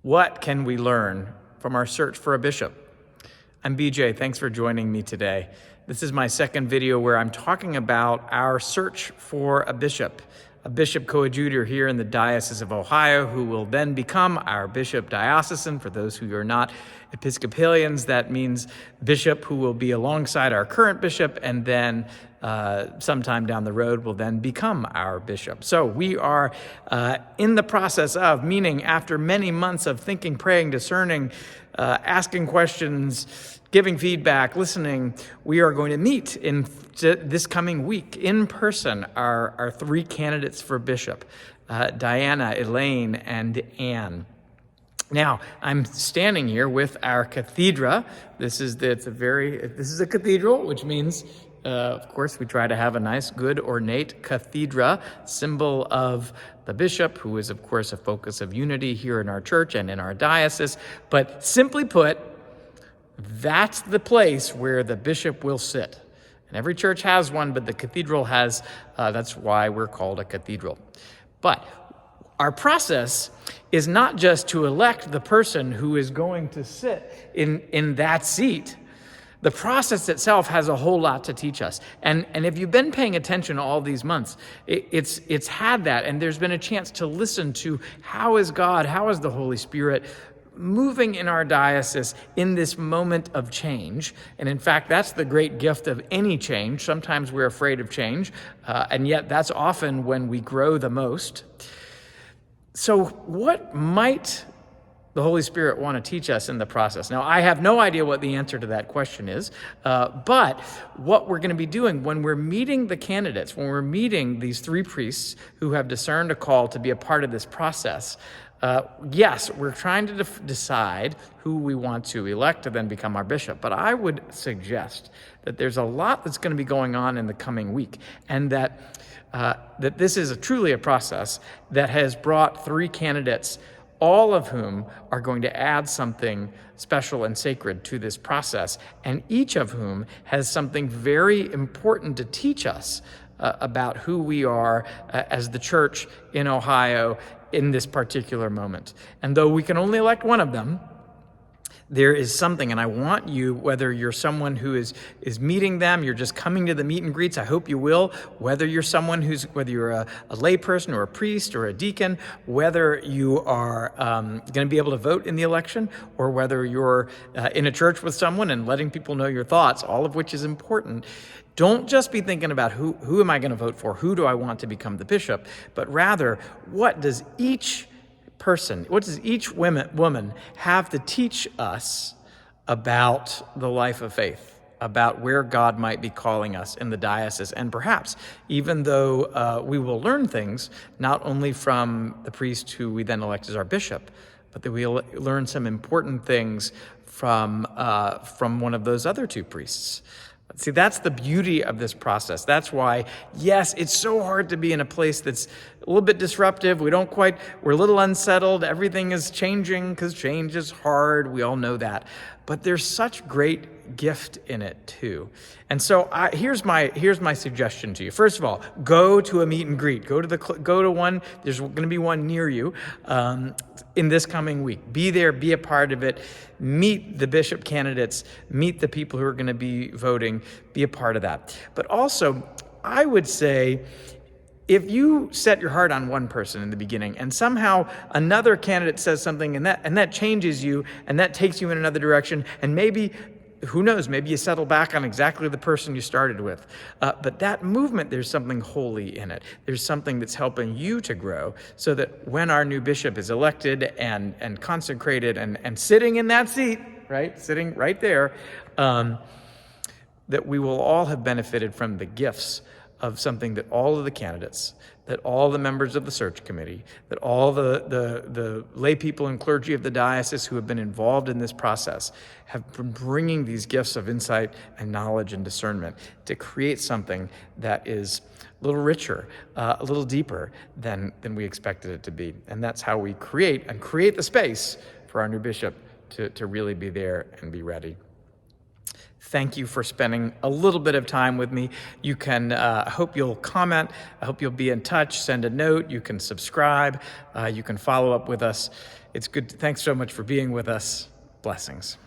What can we learn from our search for a bishop? I'm BJ. Thanks for joining me today. This is my second video where I'm talking about our search for a bishop coadjutor here in the Diocese of Ohio, who will then become our bishop diocesan. For those who are not Episcopalians, that means bishop who will be alongside our current bishop, and then sometime down the road will then become our bishop. So we are in the process of, meaning after many months of thinking, praying, discerning, asking questions, giving feedback, listening, we are going to meet in this coming week in person our three candidates for bishop, Diana, Elaine, and Anne. Now, I'm standing here with our cathedra. This is a cathedral, which means, of course, we try to have a nice, good, ornate cathedra, symbol of the bishop, who is, of course, a focus of unity here in our church and in our diocese. But simply put, that's the place where the bishop will sit. And every church has one, but the cathedral has, that's why we're called a cathedral. But our process is not just to elect the person who is going to sit in that seat. The process itself has a whole lot to teach us. And if you've been paying attention all these months, it's had that, and there's been a chance to listen to how is God, how is the Holy Spirit moving in our diocese in this moment of change. And in fact, that's the great gift of any change. Sometimes we're afraid of change, and yet that's often when we grow the most. So what might the Holy Spirit want to teach us in the process? Now, I have no idea what the answer to that question is, but what we're going to be doing when we're meeting the candidates, when we're meeting these three priests who have discerned a call to be a part of this process, yes, we're trying to decide who we want to elect to then become our bishop. But I would suggest that there's a lot that's going to be going on in the coming week, and that this is truly a process that has brought three candidates, all of whom are going to add something special and sacred to this process, and each of whom has something very important to teach us about who we are as the church in Ohio in this particular moment. And though we can only elect one of them, there is something, and I want you, whether you're someone who is meeting them, you're just coming to the meet and greets, I hope you will, whether you're whether you're a lay person or a priest or a deacon, whether you are going to be able to vote in the election, or whether you're in a church with someone and letting people know your thoughts, all of which is important. Don't just be thinking about who am I going to vote for, who do I want to become the bishop, but rather, what does each woman have to teach us about the life of faith, about where God might be calling us in the diocese? And perhaps, even though we will learn things, not only from the priest who we then elect as our bishop, but that we'll learn some important things from one of those other two priests. See, that's the beauty of this process. That's why, yes, it's so hard to be in a place that's a little bit disruptive. We're a little unsettled. Everything is changing because change is hard. We all know that. But there's such great gift in it too. And so here's my suggestion to you. First of all, go to a meet and greet. Go to one. There's going to be one near you in this coming week. Be there. Be a part of it. Meet the bishop candidates. Meet the people who are going to be voting. Be a part of that. But also, I would say, if you set your heart on one person in the beginning and somehow another candidate says something and that changes you and that takes you in another direction, and maybe, who knows, maybe you settle back on exactly the person you started with. But that movement, there's something holy in it. There's something that's helping you to grow, so that when our new bishop is elected and consecrated and sitting in that seat, right, sitting right there, that we will all have benefited from the gifts of something that all of the candidates, that all the members of the search committee, that all the lay people and clergy of the diocese who have been involved in this process have been bringing these gifts of insight and knowledge and discernment to create something that is a little richer, a little deeper than we expected it to be. And that's how we create the space for our new bishop to really be there and be ready. Thank you for spending a little bit of time with me. You can, I hope you'll comment. I hope you'll be in touch, send a note. You can subscribe. You can follow up with us. It's good. Thanks so much for being with us. Blessings.